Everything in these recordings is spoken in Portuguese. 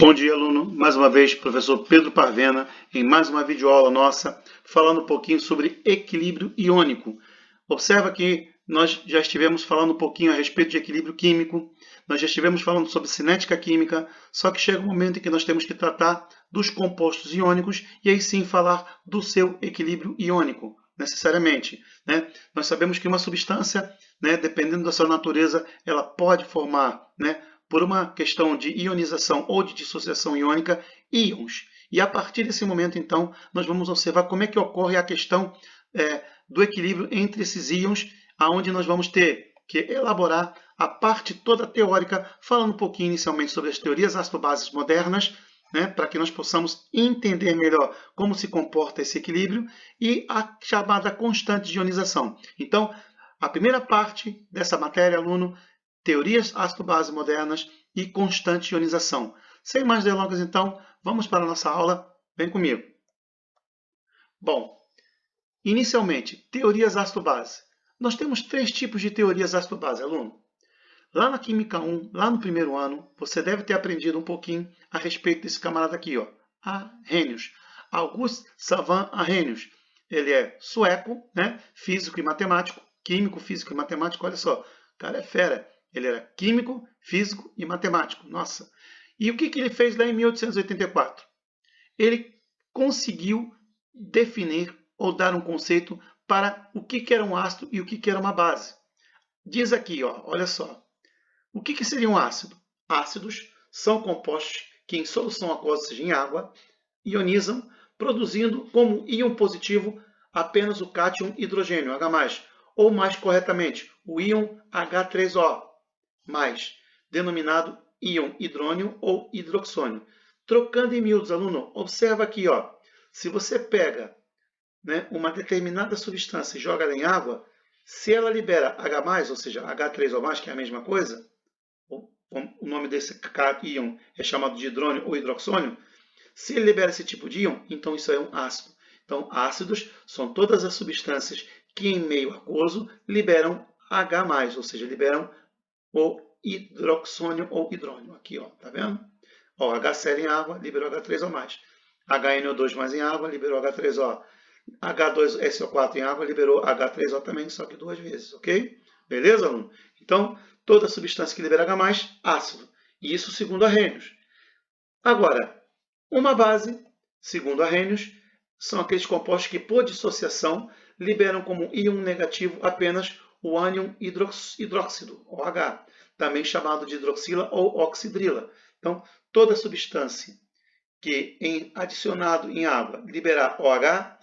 Bom dia, aluno. Mais uma vez, professor Pedro Parvena, em mais uma videoaula nossa, falando um pouquinho sobre equilíbrio iônico. Observa que nós já estivemos falando um pouquinho a respeito de equilíbrio químico, nós já estivemos falando sobre cinética química, só que chega um momento em que nós temos que tratar dos compostos iônicos e aí sim falar do seu equilíbrio iônico, necessariamente. Né? Nós sabemos que uma substância, né, dependendo da sua natureza, ela pode formar, né, por uma questão de ionização ou de dissociação iônica, íons. E a partir desse momento, então, nós vamos observar como é que ocorre a questão do equilíbrio entre esses íons, aonde nós vamos ter que elaborar a parte toda teórica, falando um pouquinho inicialmente sobre as teorias ácido-bases modernas, né, para que nós possamos entender melhor como se comporta esse equilíbrio e a chamada constante de ionização. Então, a primeira parte dessa matéria, aluno, teorias ácido-base modernas e constante ionização. Sem mais delongas, então, vamos para a nossa aula. Vem comigo. Bom, inicialmente, teorias ácido-base. Nós temos três tipos de teorias ácido-base, aluno. Lá na Química 1, lá no primeiro ano, você deve ter aprendido um pouquinho a respeito desse camarada aqui, ó, Arrhenius. August Savant Arrhenius. Ele é sueco, né? Físico e matemático, químico, físico e matemático. Olha só, o cara é fera. Ele era químico, físico e matemático. Nossa! E o que ele fez lá em 1884? Ele conseguiu definir ou dar um conceito para o que era um ácido e o que era uma base. Diz aqui, ó, olha só. O que seria um ácido? Ácidos são compostos que em solução aquosa, seja em água, ionizam, produzindo como íon positivo apenas o cátion hidrogênio, H+, ou mais corretamente, o íon H3O+, denominado íon hidrônio ou hidroxônio. Trocando em miúdos, aluno, observa aqui, ó, se você pega, né, uma determinada substância e joga ela em água, se ela libera H+, ou seja, H3O+, que é a mesma coisa, o nome desse íon é chamado de hidrônio ou hidroxônio, se ele libera esse tipo de íon, então isso é um ácido. Então, ácidos são todas as substâncias que em meio aquoso liberam H+, ou seja, liberam o hidroxônio ou hidrônio. Aqui, ó, tá vendo? Ó, HCl em água, liberou H3O+. HNO2+ em água, liberou H3O. H2SO4 em água, liberou H3O também, só que 2 vezes, ok? Beleza, aluno? Então, toda substância que libera H+, ácido. E isso segundo Arrhenius. Agora, uma base, segundo Arrhenius, são aqueles compostos que, por dissociação, liberam como íon negativo apenas o ânion hidróxido, OH, também chamado de hidroxila ou oxidrila. Então, toda substância que, adicionado em água, liberar OH,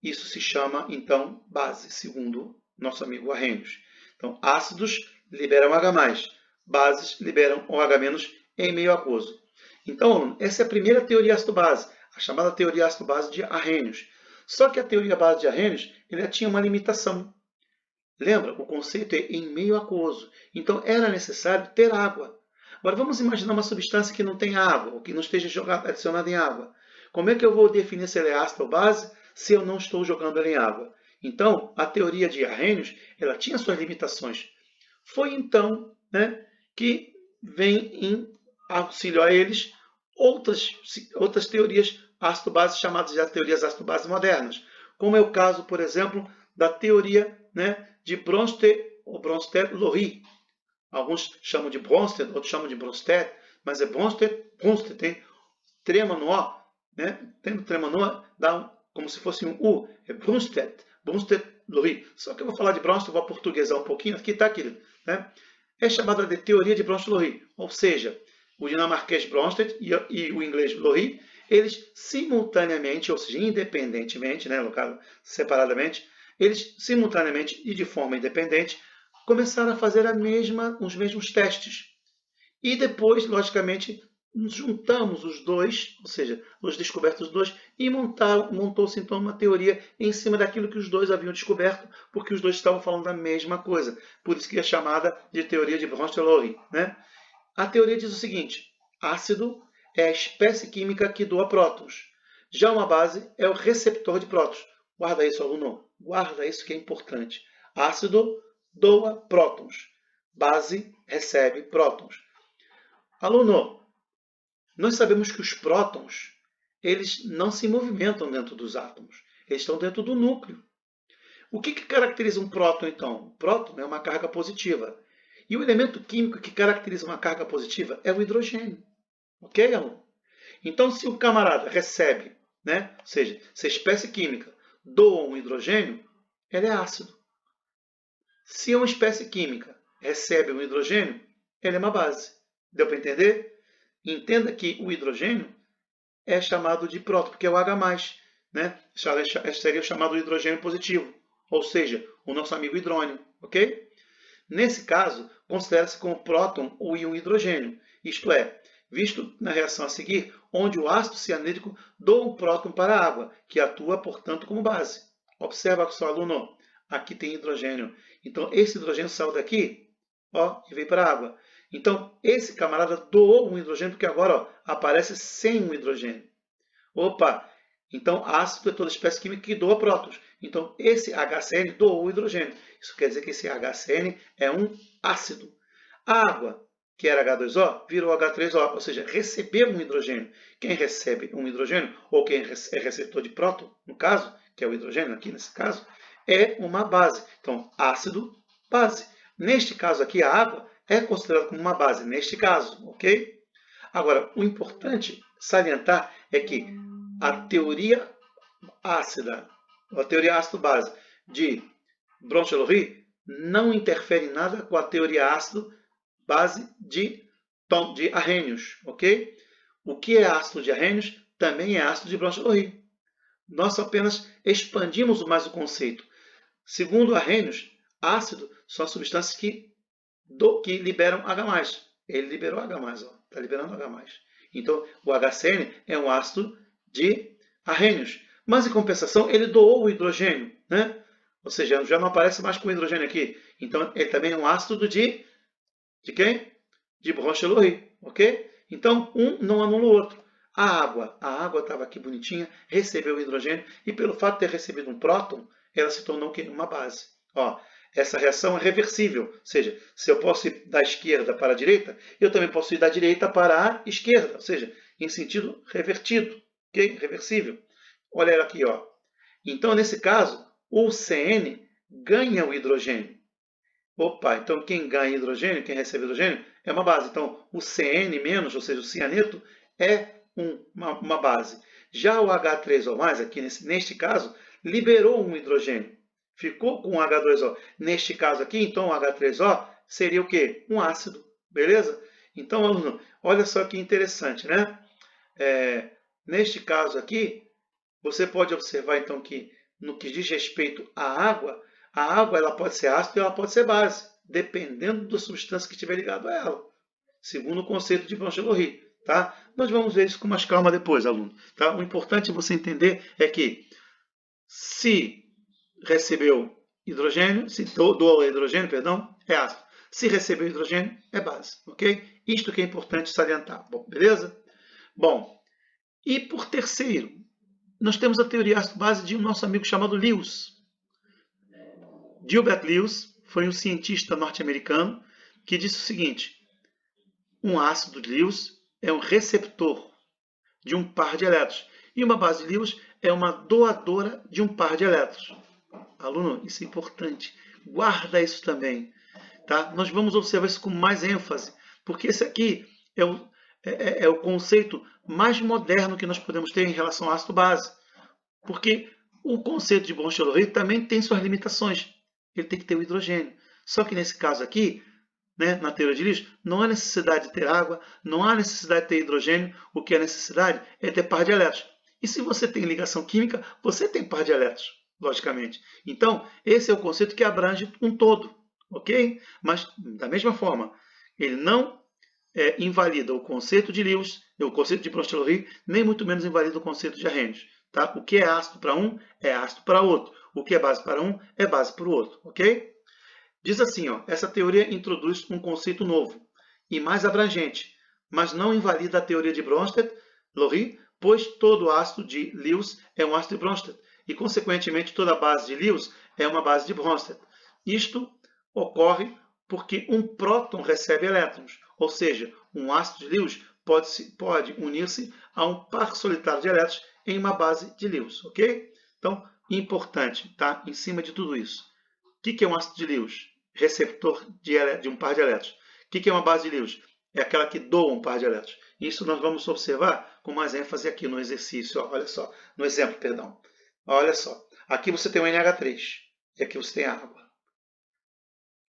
isso se chama, então, base, segundo nosso amigo Arrhenius. Então, ácidos liberam H+, bases liberam OH- em meio aquoso. Então, essa é a primeira teoria ácido-base, a chamada teoria ácido-base de Arrhenius. Só que a teoria base de Arrhenius tinha uma limitação. Lembra? O conceito é em meio aquoso. Então, era necessário ter água. Agora, vamos imaginar uma substância que não tem água, ou que não esteja adicionada em água. Como é que eu vou definir se ela é ácido ou base se eu não estou jogando ela em água? Então, a teoria de Arrhenius ela tinha suas limitações. Foi então, né, que vem em auxílio a eles outras teorias ácido-base chamadas de teorias ácido-base modernas, como é o caso, por exemplo, da teoria, né, de Bronsted ou Bronsted-Lowry. Alguns chamam de Bronsted, outros chamam de Bronsted, mas é Bronsted, tem trema no O, né? Tendo trema no O, dá como se fosse um U, é Bronsted-Lowry. Só que eu vou falar de Bronsted, vou portuguesar um pouquinho, aqui está aquilo, né? É chamada de teoria de Bronsted-Lowry, ou seja, o dinamarquês Bronsted e o inglês Lowry, eles simultaneamente, ou seja, independentemente, né, no caso, separadamente, eles simultaneamente e de forma independente começaram a fazer os mesmos testes. E depois, logicamente, juntamos os dois, ou seja, os descobertos dos dois, e montou-se então uma teoria em cima daquilo que os dois haviam descoberto, porque os dois estavam falando da mesma coisa. Por isso que é chamada de teoria de Bronsted-Lowry, né? A teoria diz o seguinte: ácido é a espécie química que doa prótons. Já uma base é o receptor de prótons. Guarda isso, aluno. Guarda isso que é importante. Ácido doa prótons. Base recebe prótons. Aluno, Nós sabemos que os prótons, eles não se movimentam dentro dos átomos. Eles estão dentro do núcleo. O que caracteriza um próton, então? O próton é uma carga positiva. E o elemento químico que caracteriza uma carga positiva é o hidrogênio. Ok, aluno? Então, se o camarada recebe, né, ou seja, se a espécie química doa um hidrogênio, ele é ácido. Se uma espécie química recebe um hidrogênio, ele é uma base. Deu para entender? Entenda que o hidrogênio é chamado de próton, porque é o H+, né? Seria o chamado hidrogênio positivo, ou seja, o nosso amigo hidrônio, ok? Nesse caso, considera-se como próton o íon hidrogênio, isto é, visto na reação a seguir, onde o ácido cianídrico doa um próton para a água, que atua, portanto, como base. Observa, seu aluno, aqui tem hidrogênio. Então, esse hidrogênio saiu daqui, ó, e veio para a água. Então, esse camarada doou um hidrogênio, porque agora ó, aparece sem um hidrogênio. Opa! Então, ácido é toda espécie química que doa prótons. Então, esse HCl doou o hidrogênio. Isso quer dizer que esse HCl é um ácido. A água, que era H2O, virou H3O, ou seja, recebeu um hidrogênio. Quem recebe um hidrogênio, ou quem é receptor de próton, no caso, que é o hidrogênio aqui nesse caso, é uma base. Então, ácido, base. Neste caso aqui, a água é considerada como uma base, neste caso, ok? Agora, o importante salientar é que a teoria ácida, a teoria ácido-base de Bronsted-Lowry não interfere em nada com a teoria ácido-base de Arrhenius, ok? O que é ácido de Arrhenius também é ácido de Bronsted-Lowry. Nós apenas expandimos mais o conceito. Segundo Arrhenius, ácido são as substâncias que liberam H+. Ele liberou H+, está liberando H+. Então, o HCl é um ácido de Arrhenius. Mas, em compensação, ele doou o hidrogênio, né? Ou seja, já não aparece mais com o hidrogênio aqui. Então, ele também é um ácido de quem? De Bronsted-Lowry, ok? Então, um não anula o outro. A água estava aqui bonitinha, recebeu o hidrogênio, e pelo fato de ter recebido um próton, ela se tornou uma base. Ó, essa reação é reversível, ou seja, se eu posso ir da esquerda para a direita, eu também posso ir da direita para a esquerda, ou seja, em sentido revertido, ok? Reversível. Olha ela aqui, ó. Então, nesse caso, o CN ganha o hidrogênio. Opa, então quem ganha hidrogênio, quem recebe hidrogênio, é uma base. Então, o CN-, ou seja, o cianeto, é uma base. Já o H3O+, aqui neste caso, liberou um hidrogênio. Ficou com H2O. Neste caso aqui, então, o H3O seria o quê? Um ácido. Beleza? Então, aluno, olha só que interessante, né? Neste caso aqui, você pode observar, então, que no que diz respeito à água, a água ela pode ser ácido e ela pode ser base, dependendo da substância que estiver ligada a ela, segundo o conceito de Bronsted-Lowry. Tá? Nós vamos ver isso com mais calma depois, aluno. Tá? O importante você entender é que se recebeu hidrogênio, se doou hidrogênio, perdão, é ácido. Se recebeu hidrogênio, é base. Ok? Isto que é importante salientar. Bom, beleza? Bom, e por terceiro, nós temos a teoria ácido-base de um nosso amigo chamado Lewis. Gilbert Lewis foi um cientista norte-americano que disse o seguinte: um ácido de Lewis é um receptor de um par de elétrons e uma base de Lewis é uma doadora de um par de elétrons. Aluno, isso é importante. Guarda isso também. Tá? Nós vamos observar isso com mais ênfase, porque esse aqui é o conceito mais moderno que nós podemos ter em relação ao ácido-base. Porque o conceito de Bronsted-Lowry também tem suas limitações. Ele tem que ter o hidrogênio. Só que nesse caso aqui, né, na teoria de Lewis, não há necessidade de ter água, não há necessidade de ter hidrogênio. O que é necessidade é ter par de elétrons. E se você tem ligação química, você tem par de elétrons, logicamente. Então, esse é o conceito que abrange um todo, ok? Mas, da mesma forma, ele não invalida o conceito de Lewis, o conceito de Bronsted-Lowry, nem muito menos invalida o conceito de Arrhenius. Tá? O que é ácido para um, é ácido para outro. O que é base para um, é base para o outro. Ok? Diz assim, ó, essa teoria introduz um conceito novo e mais abrangente, mas não invalida a teoria de Bronsted-Lowry, pois todo ácido de Lewis é um ácido de Bronsted, e, consequentemente, toda base de Lewis é uma base de Bronsted. Isto ocorre porque um próton recebe elétrons, ou seja, um ácido de Lewis pode unir-se a um par solitário de elétrons em uma base de Lewis, ok? Então, importante, tá? Em cima de tudo isso. O que é um ácido de Lewis? Receptor de um par de elétrons. O que é uma base de Lewis? É aquela que doa um par de elétrons. Isso nós vamos observar com mais ênfase aqui no exercício. Ó, olha só, no exemplo, perdão. Olha só, aqui você tem o NH3 e aqui você tem a água.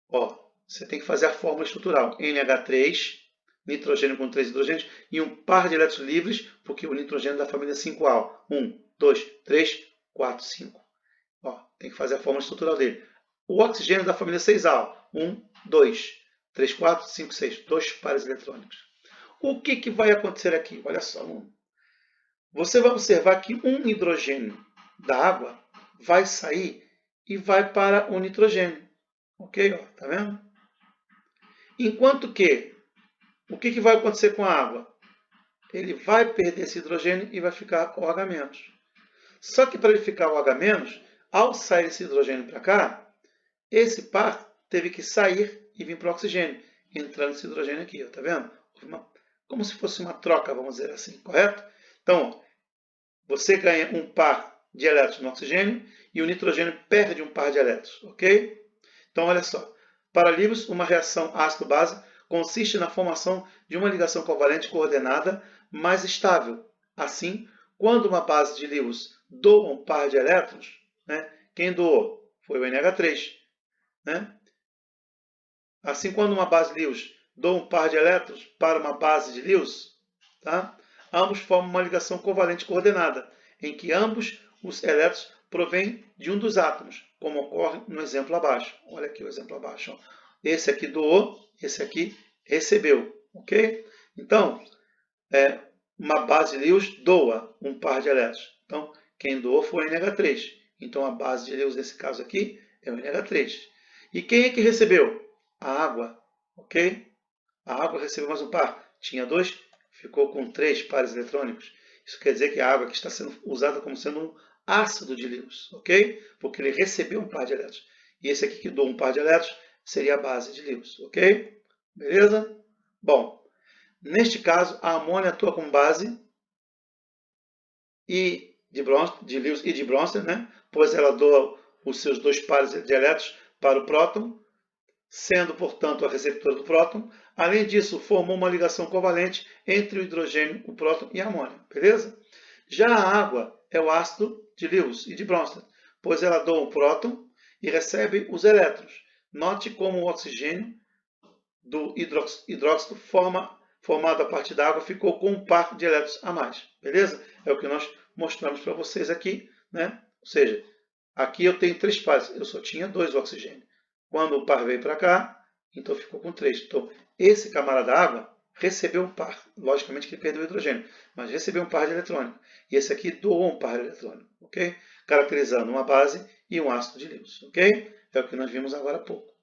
Ó, você tem que fazer a fórmula estrutural. NH3, nitrogênio com 3 hidrogênios e um par de elétrons livres, porque o nitrogênio é da família 5A. 1, 2, 3, 4, 5. Ó, tem que fazer a fórmula estrutural dele. O oxigênio da família 6A. 1, 2, 3, 4, 5, 6. 2 pares eletrônicos. O que vai acontecer aqui? Olha só. Você vai observar que um hidrogênio da água vai sair e vai para o nitrogênio. Ok? Ó, tá vendo? Enquanto que, o que vai acontecer com a água? Ele vai perder esse hidrogênio e vai ficar OH-. Só que para ele ficar OH-, ao sair esse hidrogênio para cá, esse par teve que sair e vir para o oxigênio, entrando esse hidrogênio aqui, ó, tá vendo? Como se fosse uma troca, vamos dizer assim, correto? Então, você ganha um par de elétrons no oxigênio e o nitrogênio perde um par de elétrons, ok? Então, olha só. Para Lewis, uma reação ácido-base consiste na formação de uma ligação covalente coordenada mais estável. Assim, quando uma base de Lewis doa um par de elétrons, né, quem doou foi o NH3. Né? Assim, quando uma base de Lewis doa um par de elétrons para uma base de Lewis, tá? Ambos formam uma ligação covalente coordenada, em que ambos os elétrons provêm de um dos átomos, como ocorre no exemplo abaixo. Olha aqui o exemplo abaixo. Ó. Esse aqui doou, esse aqui recebeu. Ok? Então, uma base de Lewis doa um par de elétrons. Então, quem doou foi o NH3. Então, a base de Lewis, nesse caso aqui, é o NH3. E quem é que recebeu? A água. Ok? A água recebeu mais um par. Tinha 2, ficou com 3 pares eletrônicos. Isso quer dizer que a água aqui está sendo usada como sendo um ácido de Lewis, ok? Porque ele recebeu um par de elétrons. E esse aqui que doou um par de elétrons seria a base de Lewis, ok? Beleza? Bom, neste caso, a amônia atua como base e de Lewis e de Bronsted, né? Pois ela doa os seus 2 pares de elétrons para o próton, sendo, portanto, a receptora do próton. Além disso, formou uma ligação covalente entre o hidrogênio, o próton e a amônia. Beleza? Já a água é o ácido de Lewis e de Bronsted, pois ela doa um próton e recebe os elétrons. Note como o oxigênio do hidróxido formado a partir da água ficou com um par de elétrons a mais. Beleza? É o que nós mostramos para vocês aqui. Né? Ou seja, aqui eu tenho 3 pares, eu só tinha 2 oxigênio. Quando o par veio para cá, então ficou com 3. Então, esse camarada água recebeu um par. Logicamente que ele perdeu o hidrogênio, mas recebeu um par de eletrônico. E esse aqui doou um par de eletrônico, ok? Caracterizando uma base e um ácido de Lewis, ok? É o que nós vimos agora há pouco.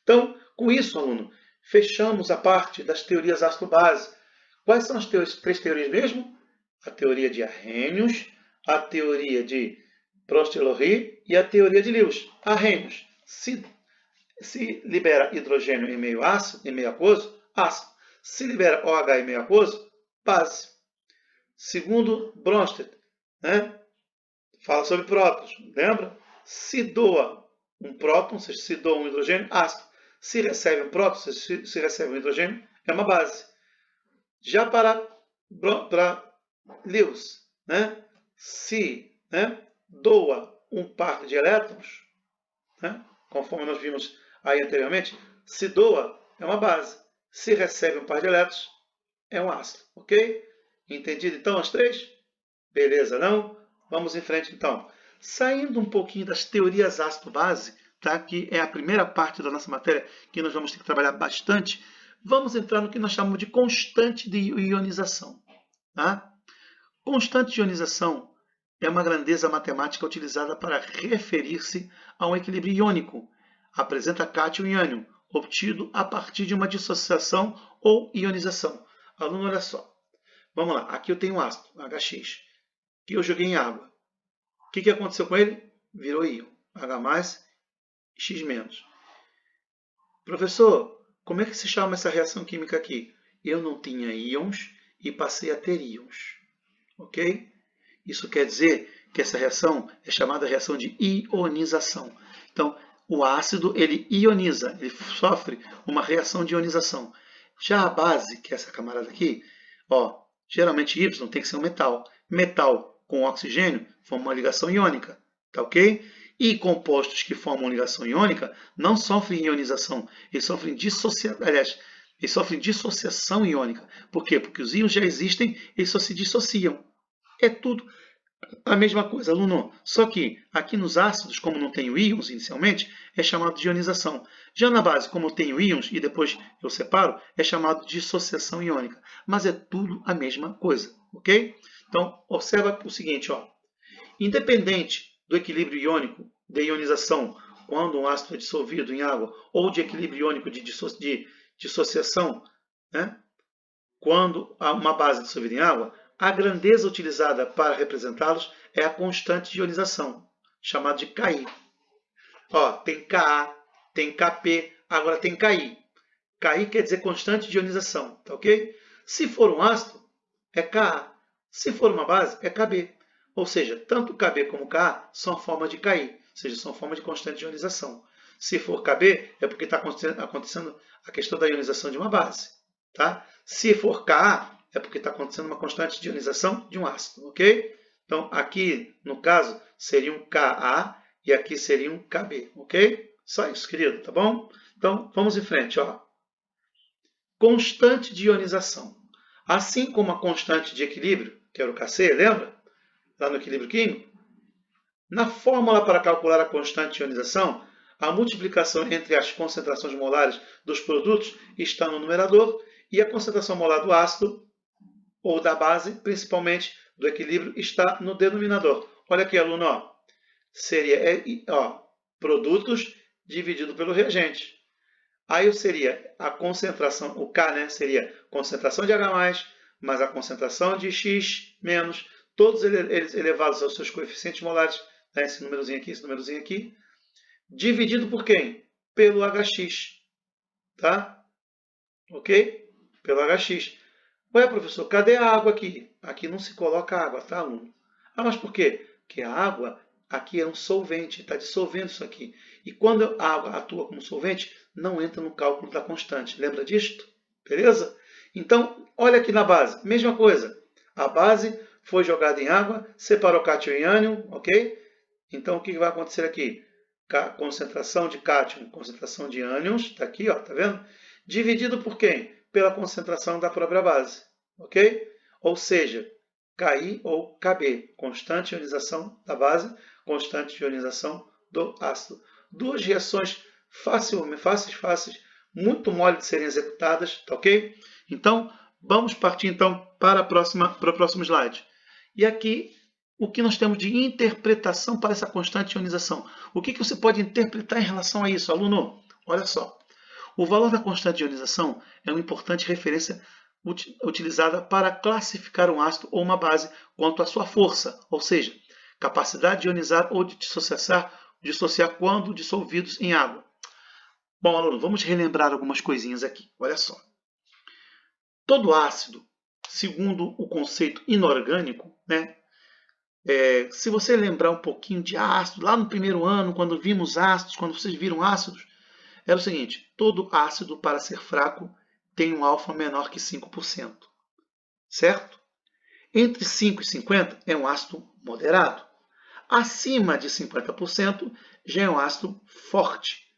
Então, com isso, aluno, fechamos a parte das teorias ácido-base. Quais são as 3 teorias mesmo? A teoria de Arrhenius, a teoria de Bronsted-Lowry e a teoria de Lewis. Arrhenius, se libera hidrogênio em meio ácido, em meio aquoso, ácido. Se libera OH em meio aquoso, base. Segundo Bronsted, né? Fala sobre prótons, lembra? Se doa um próton, ou seja, se doa um hidrogênio, ácido. Se recebe um próton, ou seja, se recebe um hidrogênio, é uma base. Já para Lewis, né? Se doa um par de elétrons, né? Conforme nós vimos aí anteriormente, se doa, é uma base. Se recebe um par de elétrons, é um ácido. Ok? Entendido então as 3? Beleza, não? Vamos em frente então. Saindo um pouquinho das teorias ácido-base, tá? Que é a primeira parte da nossa matéria que nós vamos ter que trabalhar bastante, vamos entrar no que nós chamamos de constante de ionização. Tá? Constante de ionização é uma grandeza matemática utilizada para referir-se a um equilíbrio iônico. Apresenta cátion e ânion, obtido a partir de uma dissociação ou ionização. Aluno, olha só. Vamos lá, aqui eu tenho um ácido, HX, que eu joguei em água. O que aconteceu com ele? Virou íon, H+, X-. Professor, como é que se chama essa reação química aqui? Eu não tinha íons e passei a ter íons. Ok? Isso quer dizer que essa reação é chamada reação de ionização. Então, o ácido ele ioniza, ele sofre uma reação de ionização. Já a base, que é essa camarada aqui, ó, geralmente Y tem que ser um metal. Metal com oxigênio forma uma ligação iônica, tá ok? E compostos que formam ligação iônica não sofrem ionização, eles sofrem dissociação iônica. Por quê? Porque os íons já existem, eles só se dissociam. É tudo a mesma coisa, aluno. Só que aqui nos ácidos, como não tenho íons inicialmente, é chamado de ionização. Já na base, como eu tenho íons e depois eu separo, é chamado de dissociação iônica. Mas é tudo a mesma coisa, ok? Então, observa o seguinte, ó. Independente do equilíbrio iônico de ionização, quando um ácido é dissolvido em água, ou de equilíbrio iônico de dissociação, né? Quando há uma base é dissolvida em água, a grandeza utilizada para representá-los é a constante de ionização, chamada de Ki. Ó, tem Ka, tem Kp, agora tem Ki. Ki quer dizer constante de ionização, tá ok? Se for um ácido, é Ka. Se for uma base, é Kb. Ou seja, tanto Kb como Ka são formas de Ki, ou seja, são formas de constante de ionização. Se for Kb, é porque está acontecendo a questão da ionização de uma base. Tá? Se for Ka, é porque está acontecendo uma constante de ionização de um ácido, ok? Então, aqui, no caso, seria um Ka e aqui seria um Kb, ok? Só isso, querido, tá bom? Então, vamos em frente, ó. Constante de ionização. Assim como a constante de equilíbrio, que era o Kc, lembra? Lá no equilíbrio químico. Na fórmula para calcular a constante de ionização, a multiplicação entre as concentrações molares dos produtos está no numerador e a concentração molar do ácido ou da base, principalmente do equilíbrio, está no denominador. Olha aqui, aluno, ó. Seria produtos dividido pelo reagente. Aí seria a concentração, o K, né, seria concentração de H+, mais a concentração de X-, todos eles elevados aos seus coeficientes molares, né, esse númerozinho aqui, dividido por quem? Pelo Hx, tá? Ok? Pelo Hx. Ué, professor, cadê a água aqui? Aqui não se coloca água, tá, aluno? Ah, mas por quê? Porque a água aqui é um solvente, está dissolvendo isso aqui. E quando a água atua como solvente, não entra no cálculo da constante. Lembra disto? Beleza? Então, olha aqui na base. Mesma coisa. A base foi jogada em água, separou cátion e ânion, ok? Então, o que vai acontecer aqui? Concentração de cátion, concentração de ânions, está aqui, ó, tá vendo? Dividido por quem? Pela concentração da própria base, ok? Ou seja, Ki ou Kb, constante de ionização da base, constante de ionização do ácido. Duas reações fáceis, muito mole de serem executadas, tá ok? Então, vamos partir então para o próximo slide. E aqui, o que nós temos de interpretação para essa constante de ionização? O que você pode interpretar em relação a isso, aluno? Olha só. O valor da constante de ionização é uma importante referência utilizada para classificar um ácido ou uma base quanto à sua força, ou seja, capacidade de ionizar ou de dissociar quando dissolvidos em água. Bom, aluno, vamos relembrar algumas coisinhas aqui. Olha só. Todo ácido, segundo o conceito inorgânico, né? Se você lembrar um pouquinho de ácido, lá no primeiro ano, quando vimos ácidos, quando vocês viram ácidos, era o seguinte, todo ácido, para ser fraco, tem um alfa menor que 5%. Certo? Entre 5 e 50 é um ácido moderado. Acima de 50% já é um ácido forte.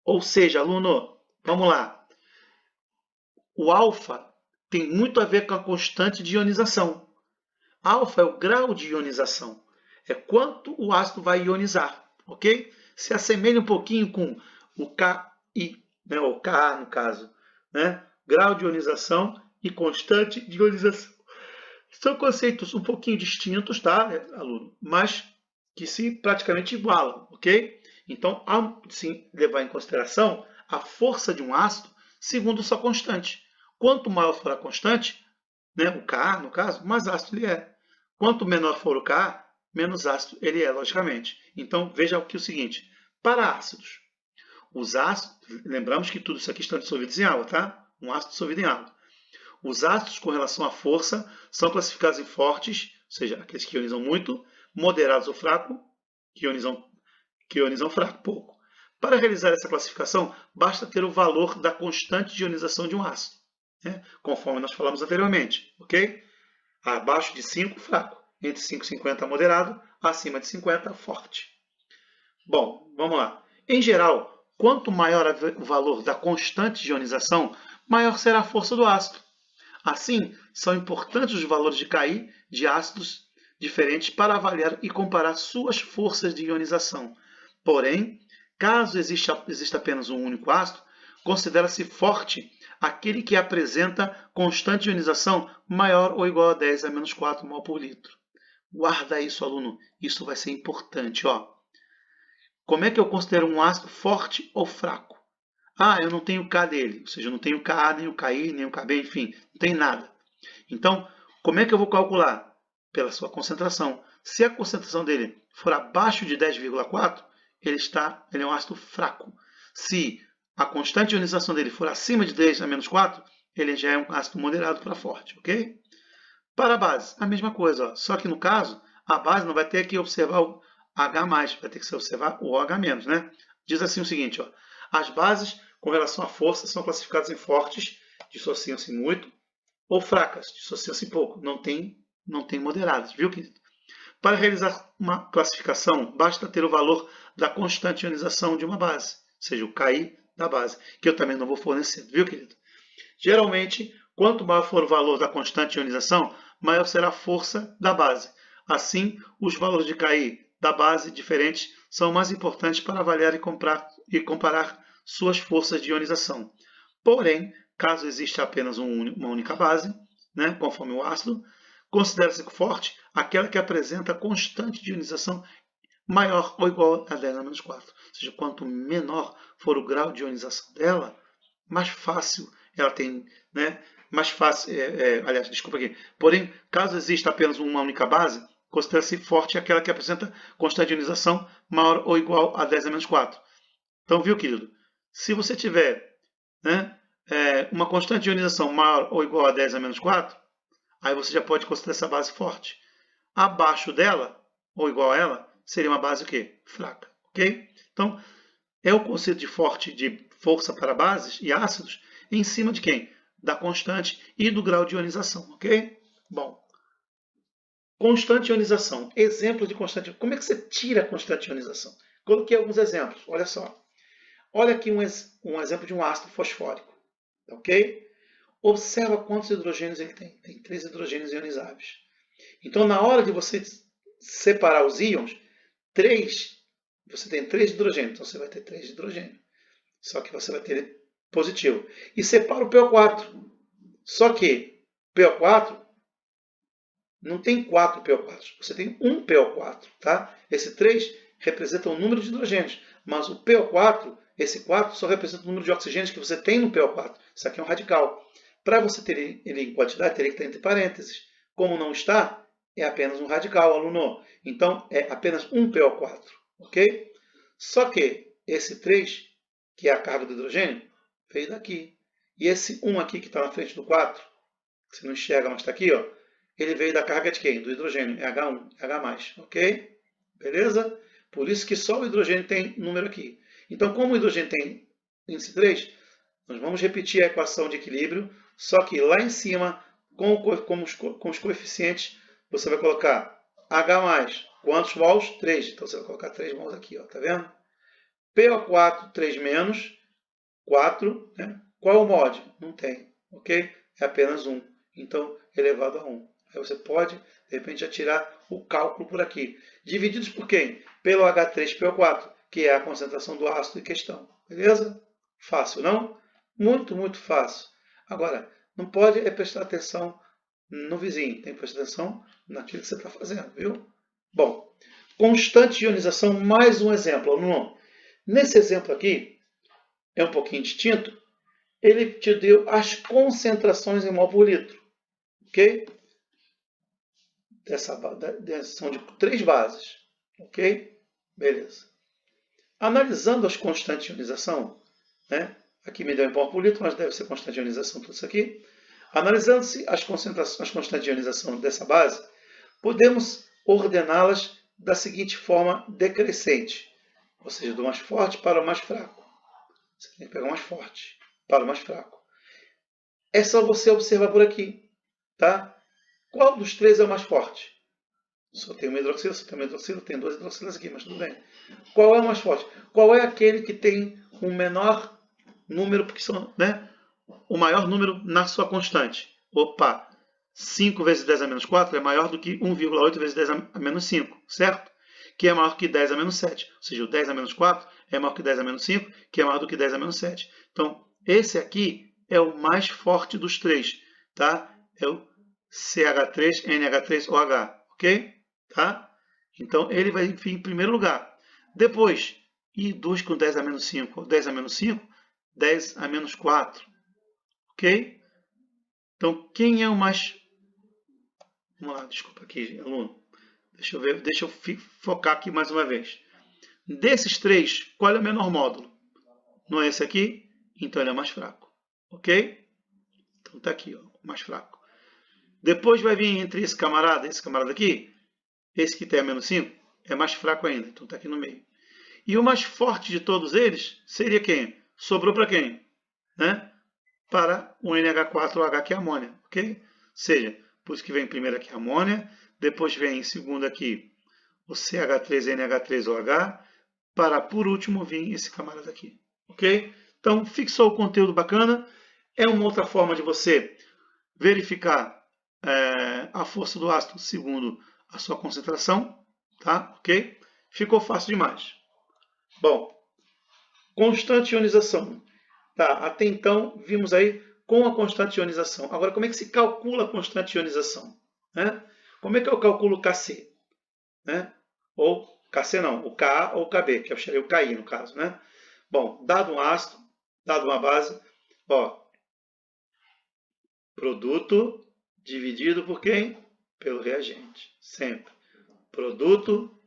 Ou seja, aluno, vamos lá. O alfa tem muito a ver com a constante de ionização. Alfa é o grau de ionização. É quanto o ácido vai ionizar. Ok? Se assemelha um pouquinho com o Ki, né, ou Ka no caso, né? Grau de ionização e constante de ionização. São conceitos um pouquinho distintos, tá, aluno? Mas que se praticamente igualam, ok? Então, há sim levar em consideração a força de um ácido segundo sua constante. Quanto maior for a constante, né, o Ka, no caso, mais ácido ele é. Quanto menor for o Ka, menos ácido ele é, logicamente. Então, veja aqui o seguinte. Para ácidos, os ácidos, lembramos que tudo isso aqui está dissolvido em água, tá? Um ácido dissolvido em água. os ácidos com relação à força são classificados em fortes, ou seja, aqueles que ionizam muito, moderados ou fraco, que ionizam fraco, pouco. Para realizar essa classificação, basta ter o valor da constante de ionização de um ácido, né? Conforme nós falamos anteriormente, ok? Abaixo de 5, fraco. Entre 5 e 50, moderado. Acima de 50, forte. Bom, vamos lá. Em geral, quanto maior o valor da constante de ionização, maior será a força do ácido. Assim, são importantes os valores de Ki de ácidos diferentes para avaliar e comparar suas forças de ionização. Porém, caso exista apenas um único ácido, considera-se forte aquele que apresenta constante de ionização maior ou igual a 10 a menos 4 mol por litro. Guarda isso, aluno. Isso vai ser importante. Ó. Como é que eu considero um ácido forte ou fraco? Ah, eu não tenho K dele. Ou seja, eu não tenho Ka, nem o Ki, nem o Kb, enfim. Não tem nada. Então, como é que eu vou calcular? Pela sua concentração. Se a concentração dele for abaixo de 10,4, ele é um ácido fraco. Se a constante de ionização dele for acima de 10 a menos 4, ele já é um ácido moderado para forte, ok? Para a base, a mesma coisa. Ó. Só que no caso, a base não vai ter que observar o H+, vai ter que observar o OH-, né? Diz assim o seguinte, ó, as bases com relação à força são classificadas em fortes, dissociam-se muito, ou fracas, dissociam-se pouco, não tem moderadas, viu, querido? Para realizar uma classificação, basta ter o valor da constante de ionização de uma base, ou seja, o Ki da base, que eu também não vou fornecer, viu, querido? Geralmente, quanto maior for o valor da constante de ionização, maior será a força da base. Assim, os valores de Ki da base diferentes são mais importantes para avaliar e comparar suas forças de ionização. Porém, caso exista apenas uma única base, né, conforme o ácido, considera-se forte aquela que apresenta constante de ionização maior ou igual a 10 a menos 4. Ou seja, quanto menor for o grau de ionização dela, mais fácil ela tem, né? Mais fácil, aliás, desculpa aqui. Porém, caso exista apenas uma única base, considera-se forte aquela que apresenta constante de ionização maior ou igual a 10 a menos 4. Então, viu, querido? Se você tiver, né, uma constante de ionização maior ou igual a 10 a menos 4, aí você já pode considerar essa base forte. Abaixo dela, ou igual a ela, seria uma base o quê? Fraca. Ok? Então, é o conceito de força para bases e ácidos em cima de quem? Da constante e do grau de ionização. Ok? Bom, constante de ionização. Exemplo de constante. Como é que você tira a constante de ionização? Coloquei alguns exemplos. Olha só. Olha aqui um exemplo de um ácido fosfórico. Ok? Observa quantos hidrogênios ele tem. Tem 3 hidrogênios ionizáveis. Então, na hora de você separar os íons, você tem 3 hidrogênios. Então, você vai ter 3 hidrogênios. Só que você vai ter positivo. E separa o PO4. Só que PO4 não tem 4 PO4. Você tem um PO4. Tá? Esse 3 representa o número de hidrogênios. Mas o PO4, esse 4, só representa o número de oxigênios que você tem no PO4. Isso aqui é um radical. Para você ter ele em quantidade, teria que estar entre parênteses. Como não está, é apenas um radical, aluno. Então, é apenas um PO4. Ok? Só que esse 3, que é a carga do hidrogênio, veio daqui. E esse 1 aqui, que está na frente do 4, que você não enxerga, mas está aqui, ó, ele veio da carga de quem? Do hidrogênio, é H1, H+, ok? Beleza? Por isso que só o hidrogênio tem número aqui. Então, como o hidrogênio tem índice 3, nós vamos repetir a equação de equilíbrio, só que lá em cima, com os coeficientes, você vai colocar H+, quantos mols? 3. Então, você vai colocar 3 mols aqui, ó, tá vendo? PO4, 3 menos, 4. Né? Qual é o mod? Não tem, ok? É apenas 1. Então, elevado a 1. Aí você pode, de repente, já tirar o cálculo por aqui. Divididos por quem? Pelo H3PO4, que é a concentração do ácido em questão. Beleza? Fácil, não? Muito, muito fácil. Agora, não pode prestar atenção no vizinho. Tem que prestar atenção naquilo que você está fazendo, viu? Bom, constante de ionização, mais um exemplo, aluno. Nesse exemplo aqui, é um pouquinho distinto, ele te deu as concentrações em mol por litro. Ok? São de 3 bases. Ok? Beleza. Analisando as constantes de ionização, né? Aqui me deu em mol por litro, mas deve ser constante de ionização tudo isso aqui. Analisando-se as constantes de ionização dessa base, podemos ordená-las da seguinte forma decrescente, ou seja, do mais forte para o mais fraco. Você tem que pegar o mais forte para o mais fraco. É só você observar por aqui, tá? Qual dos três é o mais forte? Só tem uma hidroxila, só tem uma hidroxila, tem duas hidroxilas aqui, mas tudo bem. Qual é o mais forte? Qual é aquele que tem um menor número, porque são, né, o maior número na sua constante? Opa, 5 vezes 10 a menos 4 é maior do que 1,8 vezes 10 a menos 5, certo? Que é maior que 10 a menos 7. Ou seja, o 10 a menos 4 é maior que 10 a menos 5, que é maior do que 10 a menos 7. Então, esse aqui é o mais forte dos três, tá? É o CH3, NH3OH, ok? Tá? Então, ele vai vir em primeiro lugar. Depois, I2 com 10 a menos 5, 10 a menos 5, 10 a menos 4, ok? Então, quem é o mais... Vamos lá, desculpa aqui, aluno. Deixa eu ver, deixa eu focar aqui mais uma vez. Desses três, qual é o menor módulo? Não é esse aqui? Então ele é mais fraco, ok? Então tá aqui, ó, mais fraco. Depois vai vir entre esse camarada aqui, esse que tem a menos 5, é mais fraco ainda, então tá aqui no meio. E o mais forte de todos eles seria quem? Sobrou para quem? Né? Para o NH4OH, que é a amônia, ok? Ou seja, por isso que vem primeiro aqui a amônia, depois vem em segundo aqui o CH3NH3OH, para por último vir esse camarada aqui, ok? Então, fixou o conteúdo bacana, é uma outra forma de você verificar a força do ácido segundo a sua concentração, tá? Ok? Ficou fácil demais. Bom, constante ionização. Tá, até então vimos aí com a constante ionização. Agora, como é que se calcula a constante ionização? Né? Como é que eu calculo o Kc? Né? Ou Kc não, o Ka ou o Kb, que eu chamei o Ki no caso. Né? Bom, dado um ácido, dado uma base, ó, produto dividido por quem? Pelo reagente, sempre. Produto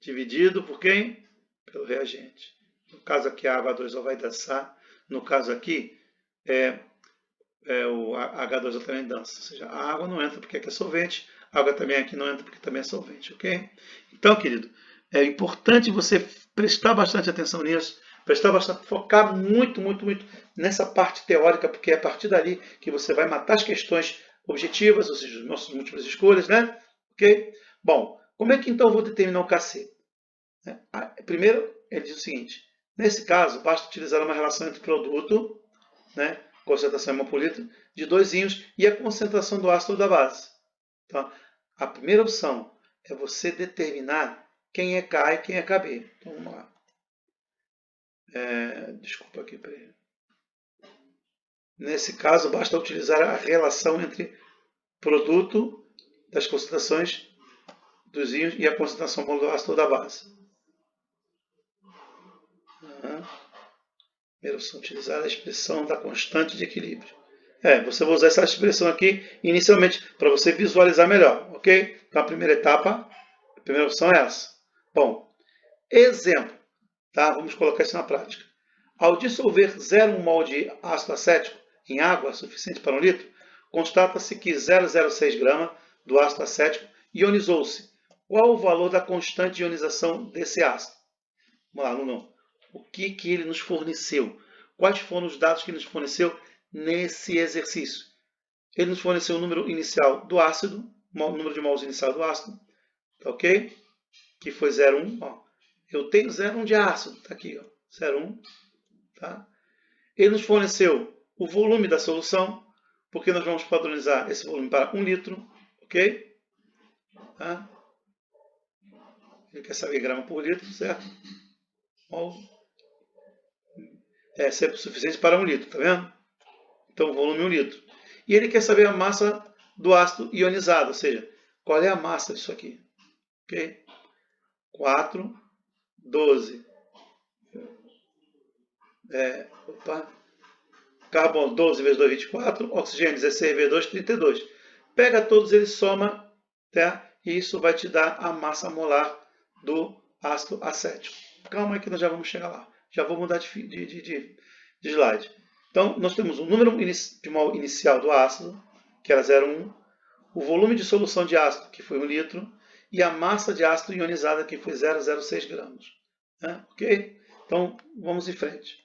dividido por quem? Pelo reagente. No caso aqui, a água 2O vai dançar. No caso aqui, o H2O também dança. Ou seja, a água não entra porque aqui é solvente, a água também aqui não entra porque também é solvente, ok? Então, querido, é importante você prestar bastante atenção nisso, focar muito nessa parte teórica, porque é a partir dali que você vai matar as questões objetivas, ou seja, as nossas múltiplas escolhas, né? Ok? Bom, como é que então eu vou determinar o Kc? Primeiro, ele diz o seguinte: nesse caso, basta utilizar uma relação entre produto, né, concentração em mol por litro, de 2 íons e a concentração do ácido ou da base. Então, a primeira opção é você determinar quem é K e quem é Kb. Então, vamos lá. Desculpa aqui, peraí. Nesse caso, basta utilizar a relação entre produto das concentrações dos íons e a concentração mol do ácido ou da base. Primeira opção, utilizar a expressão da constante de equilíbrio. Você vai usar essa expressão aqui inicialmente para você visualizar melhor, ok? Então a primeira etapa, a primeira opção é essa. Bom, exemplo, tá? Vamos colocar isso na prática. Ao dissolver 0,1 mol de ácido acético em água suficiente para 1 litro, constata-se que 0,06 grama do ácido acético ionizou-se. Qual o valor da constante de ionização desse ácido? Vamos lá, aluno. O que ele nos forneceu? Quais foram os dados que ele nos forneceu nesse exercício? Ele nos forneceu o número inicial do ácido, o número de mols inicial do ácido, tá ok? Que foi 0,1. Ó. Eu tenho 0,1 de ácido, tá aqui, ó, 0,1. Tá? Ele nos forneceu o volume da solução, porque nós vamos padronizar esse volume para 1 litro, ok? Tá? Ele quer saber grama por litro, certo? Mol é sempre suficiente para 1 litro, tá vendo? Então, volume 1 litro. E ele quer saber a massa do ácido ionizado, ou seja, qual é a massa disso aqui. Ok? 4, 12. Carbono 12 vezes 2, 24. Oxigênio 16 vezes 2, 32. Pega todos eles, soma, tá? E isso vai te dar a massa molar do ácido acético. Calma aí que nós já vamos chegar lá. Já vou mudar de slide. Então, nós temos o número de mol inicial do ácido, que era 0,1, o volume de solução de ácido, que foi 1 litro, e a massa de ácido ionizada, que foi 0,06 gramas. Né? Ok? Então, vamos em frente.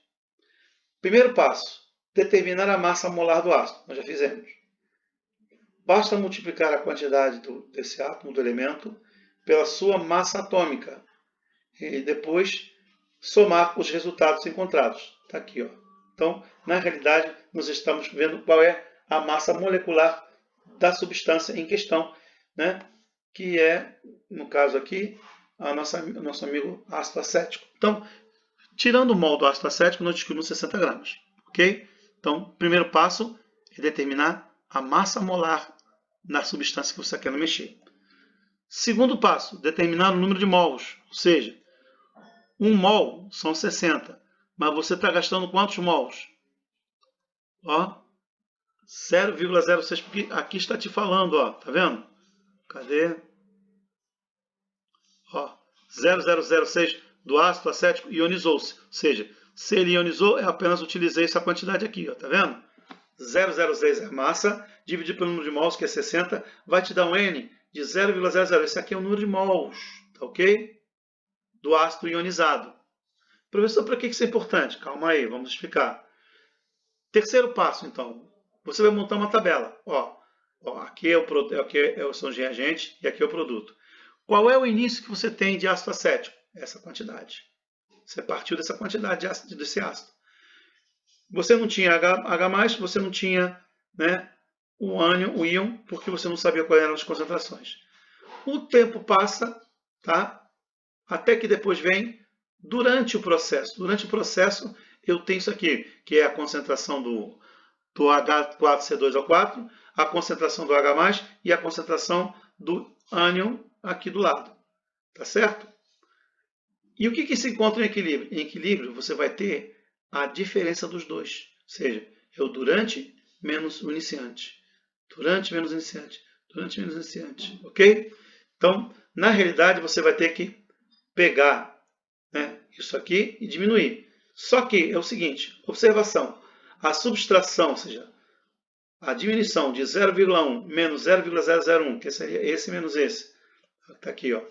Primeiro passo, determinar a massa molar do ácido. Nós já fizemos. Basta multiplicar a quantidade desse átomo, do elemento, pela sua massa atômica. E depois somar os resultados encontrados. Está aqui. Ó. Então, na realidade, nós estamos vendo qual é a massa molecular da substância em questão, né? Que é, no caso aqui, o nosso amigo ácido acético. Então, tirando o mol do ácido acético, nós descobrimos 60 gramas. Ok? Então, primeiro passo é determinar a massa molar na substância que você quer mexer. Segundo passo, determinar o número de mols, ou seja, 1 mol são 60, mas você está gastando quantos mols? Ó, 0,06, porque aqui está te falando, ó, tá vendo? Cadê? Ó, 0,006 do ácido acético ionizou-se, ou seja, se ele ionizou, eu apenas utilizei essa quantidade aqui, ó, tá vendo? 0,06 é a massa, dividido pelo número de mols, que é 60, vai te dar um N de 0,00. Esse aqui é o número de mols, tá ok? Do ácido ionizado. Professor, para que isso é importante? Calma aí, vamos explicar. Terceiro passo, então. Você vai montar uma tabela. Ó, aqui são os reagentes e aqui é o produto. Qual é o início que você tem de ácido acético? Essa quantidade. Você partiu dessa quantidade desse ácido. Você não tinha H+, você não tinha, né, o ânion, o íon, porque você não sabia quais eram as concentrações. O tempo passa, tá? Até que depois vem durante o processo. Durante o processo, eu tenho isso aqui, que é a concentração do H4C2O4, a concentração do H+, e a concentração do ânion aqui do lado. Tá certo? E o que se encontra em equilíbrio? Em equilíbrio, você vai ter a diferença dos dois. Ou seja, é o durante menos o iniciante. Durante menos iniciante. Durante menos iniciante. Ok? Então, na realidade, você vai ter que pegar, né, isso aqui e diminuir. Só que é o seguinte, observação. A subtração, ou seja, a diminuição de 0,1 menos 0,001, que seria esse menos esse, está aqui, ó,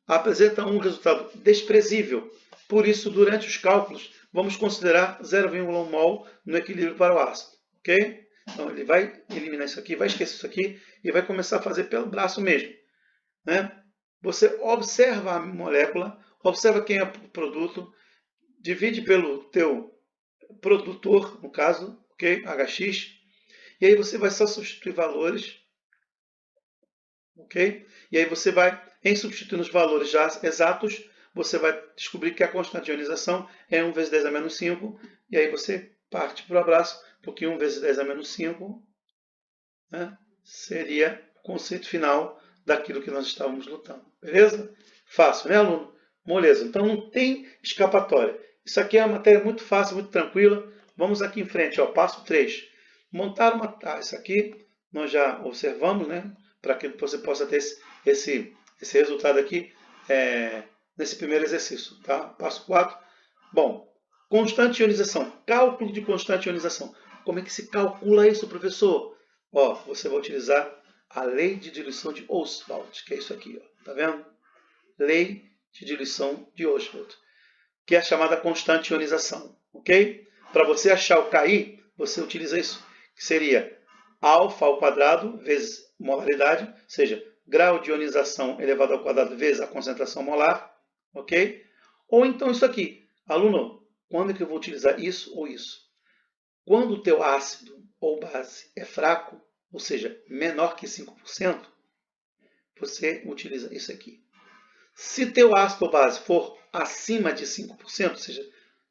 apresenta um resultado desprezível. Por isso, durante os cálculos, vamos considerar 0,1 mol no equilíbrio para o ácido. Ok? Então, ele vai eliminar isso aqui, vai esquecer isso aqui e vai começar a fazer pelo braço mesmo. Né? Você observa a molécula, observa quem é o produto, divide pelo teu produtor, no caso, ok? HX, e aí você vai só substituir valores, ok? E aí você vai, em substituindo os valores já exatos, você vai descobrir que a constante de ionização é 1 vezes 10 a menos 5, e aí você parte para o abraço, porque 1 vezes 10 a menos 5, né, seria o conceito final daquilo que nós estávamos lutando. Beleza? Fácil, né, aluno? Moleza. Então não tem escapatória. Isso aqui é uma matéria muito fácil, muito tranquila. Vamos aqui em frente, ó, passo 3. Montar uma... isso aqui nós já observamos, né? Para que você possa ter esse resultado aqui nesse primeiro exercício. Tá? Passo 4. Bom, constante de ionização. Cálculo de constante de ionização. Como é que se calcula isso, professor? Ó, você vai utilizar a lei de diluição de Ostwald, que é isso aqui. Ó, tá vendo? Lei de diluição de Ostwald, que é a chamada constante de ionização. Ok? Para você achar o KI, você utiliza isso, que seria alfa ao quadrado vezes molaridade, ou seja, grau de ionização elevado ao quadrado vezes a concentração molar, ok? Ou então isso aqui, aluno, quando é que eu vou utilizar isso ou isso? Quando o teu ácido ou base é fraco, ou seja, menor que 5%, você utiliza isso aqui. Se teu ácido ou base for acima de 5%, ou seja,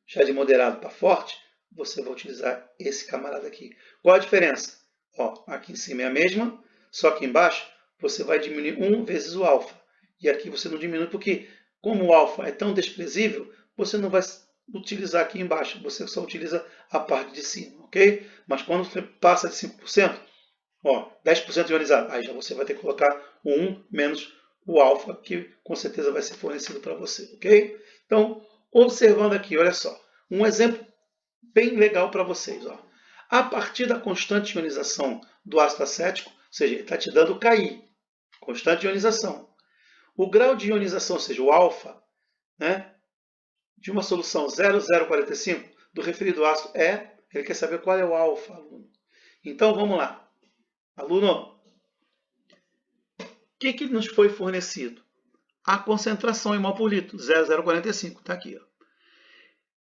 já de moderado para forte, você vai utilizar esse camarada aqui. Qual a diferença? Ó, aqui em cima é a mesma, só que embaixo você vai diminuir 1 vezes o alfa. E aqui você não diminui porque, como o alfa é tão desprezível, você não vai utilizar aqui embaixo, você só utiliza a parte de cima, ok? Mas quando você passa de 5%, ó, 10% ionizado, aí já você vai ter que colocar o 1 menos o alfa, que com certeza vai ser fornecido para você, ok? Então, observando aqui, olha só, um exemplo bem legal para vocês. Ó. A partir da constante de ionização do ácido acético, ou seja, ele está te dando KI, constante de ionização. O grau de ionização, ou seja, o alfa, né, de uma solução 0,045 do referido ácido ele quer saber qual é o alfa, aluno. Então, vamos lá. Aluno, o que nos foi fornecido? A concentração em mol por litro, 0,045, está aqui. Ó.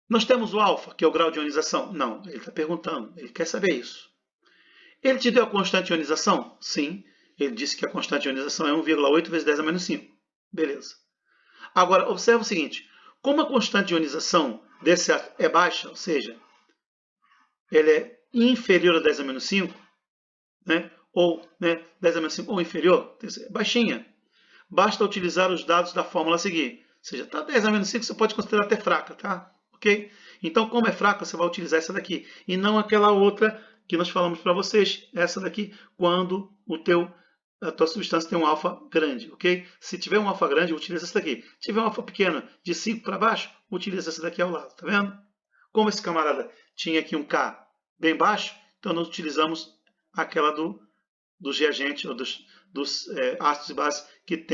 Nós temos o alfa, que é o grau de ionização? Não, ele está perguntando, ele quer saber isso. Ele te deu a constante de ionização? Sim, ele disse que a constante de ionização é 1,8 vezes 10 a menos 5. Beleza. Agora, observa o seguinte, como a constante de ionização desse átomo é baixa, ou seja, ele é inferior a 10 a menos 5, né? Ou 10 a menos 5 ou inferior, baixinha. Basta utilizar os dados da fórmula a seguir. Ou seja, está 10 a menos 5, você pode considerar até fraca, tá? Ok? Então, como é fraca, você vai utilizar essa daqui. E não aquela outra que nós falamos para vocês. Essa daqui, quando a tua substância tem um alfa grande, ok? Se tiver um alfa grande, utiliza essa daqui. Se tiver um alfa pequeno, de 5 para baixo, utiliza essa daqui ao lado, tá vendo? Como esse camarada tinha aqui um K bem baixo, então nós utilizamos aquela dos reagentes, ou dos ácidos e bases que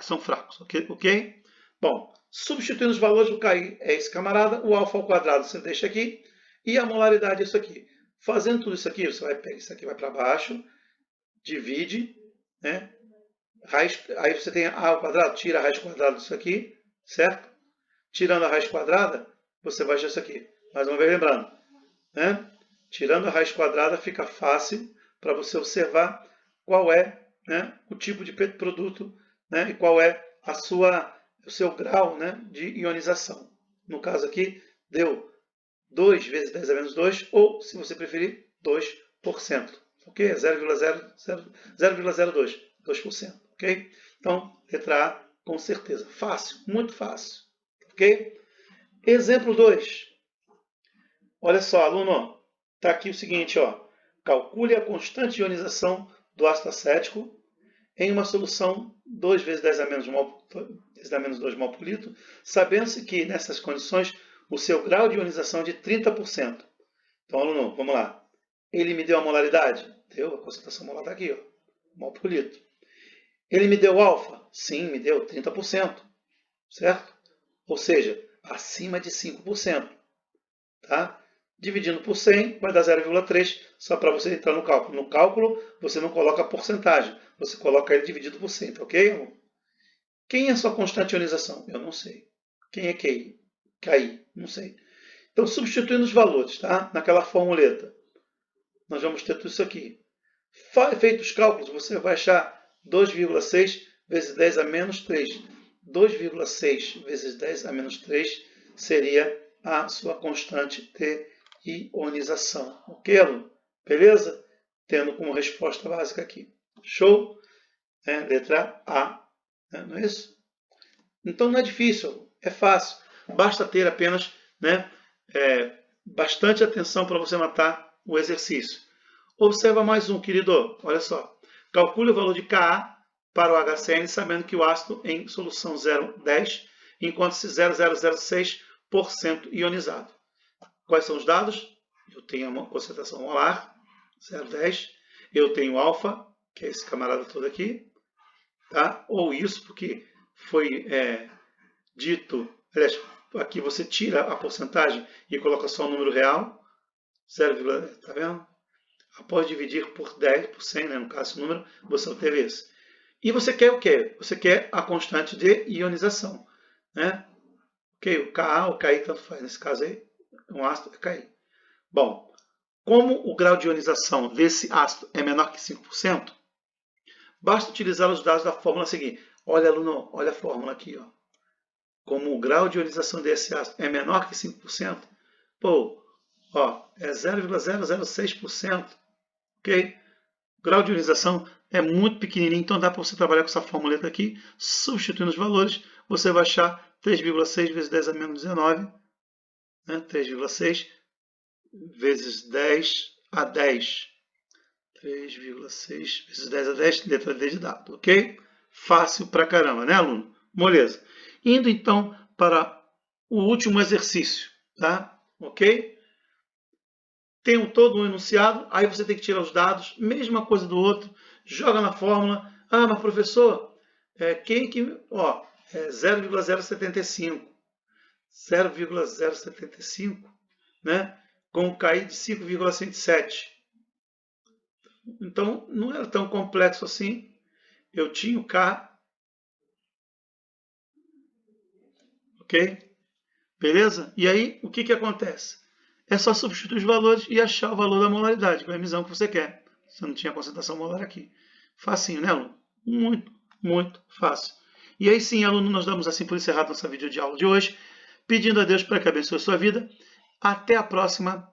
são fracos, ok? Bom, substituindo os valores do KI é esse camarada, o alfa ao quadrado você deixa aqui, e a molaridade é isso aqui. Fazendo tudo isso aqui, você vai pegar isso aqui, vai para baixo, divide, né? Aí você tem A ao quadrado, tira a raiz quadrada disso aqui, certo? Tirando a raiz quadrada, você vai achar isso aqui. Mais uma vez lembrando, né? Tirando a raiz quadrada fica fácil para você observar qual é, né, o tipo de produto, né, e qual é o seu grau, né, de ionização. No caso aqui, deu 2 vezes 10 a menos 2, ou, se você preferir, 2%. Ok? É 0,02, 2%. Ok? Então, letra A, com certeza. Fácil, muito fácil. Ok? Exemplo 2. Olha só, aluno, está aqui o seguinte, ó. Calcule a constante de ionização do ácido acético em uma solução 2 vezes 10 a menos 2 mol por litro, sabendo-se que, nessas condições, o seu grau de ionização é de 30%. Então, aluno, vamos lá. Ele me deu a molaridade? Deu, a concentração molar está aqui, ó, mol por litro. Ele me deu alfa? Sim, me deu 30%, certo? Ou seja, acima de 5%. Tá? Dividindo por 100 vai dar 0,3, só para você entrar no cálculo. No cálculo, você não coloca a porcentagem, você coloca ele dividido por 100, tá ok? Quem é a sua constante de ionização? Eu não sei. Quem é QI? KI? Não sei. Então, substituindo os valores, tá? Naquela formuleta, nós vamos ter tudo isso aqui. Feito os cálculos, você vai achar 2,6 vezes 10 a menos 3. 2,6 vezes 10 a menos 3 seria a sua constante de ionização. Ok, aluno? Beleza? Tendo como resposta básica aqui. Show? Letra A. Não é isso? Então não é difícil, é fácil. Basta ter apenas bastante atenção para você matar o exercício. Observa mais um, querido. Olha só. Calcule o valor de Ka para o HCN, sabendo que o ácido em solução 0,10 encontra-se 0,006% ionizado. Quais são os dados? Eu tenho uma concentração molar, 0,10. Eu tenho alfa, que é esse camarada todo aqui. Tá? Ou isso, porque foi dito... Aliás, aqui você tira a porcentagem e coloca só o número real. 0, tá vendo? Após dividir por 10, por 100, né? No caso, esse número, você obteve esse. E você quer o quê? Você quer a constante de ionização. Né? Ok, o Ka, o Ki, tanto faz. Nesse caso aí, um ácido é Ki. Bom, como o grau de ionização desse ácido é menor que 5%, basta utilizar os dados da fórmula seguinte. Olha, aluno, olha a fórmula aqui. Ó. Como o grau de ionização desse ácido é menor que 5%, pô, ó, é 0,006%. Ok? O grau de ionização é muito pequenininho, então dá para você trabalhar com essa formuleta aqui, substituindo os valores, você vai achar 3,6 vezes 10 a menos 19, né? 3,6 vezes 10 a 10. 3,6 vezes 10 a 10, letra D de dado, ok? Fácil pra caramba, né, aluno? Moleza. Indo então para o último exercício, tá? Ok? tem todo um enunciado, aí você tem que tirar os dados, mesma coisa do outro, joga na fórmula. Ah, mas professor, quem que... Ó, 0,075. 0,075, né? Com um KI de 5,107. Então, não era tão complexo assim. Eu tinha o K. Ok? Beleza? E aí, o que, que acontece? É só substituir os valores e achar o valor da molaridade, com a emissão que você quer. Você não tinha concentração molar aqui. Facinho, né, aluno? Muito, muito fácil. E aí sim, aluno, nós damos assim por encerrado nossa videoaula de hoje, pedindo a Deus para que abençoe a sua vida. Até a próxima.